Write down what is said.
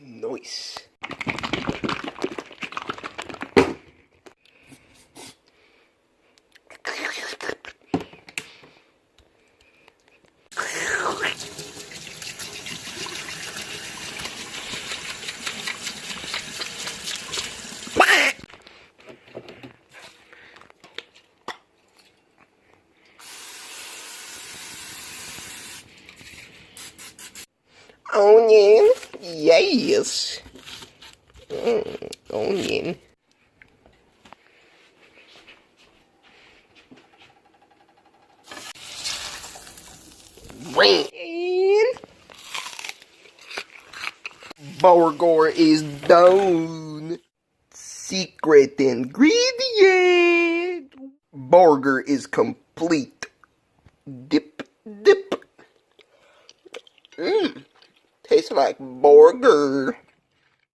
Nice. Onion, yes. Onion. And borger is done. Secret ingredient. Borger is complete. Dip, dip. Tastes like borger.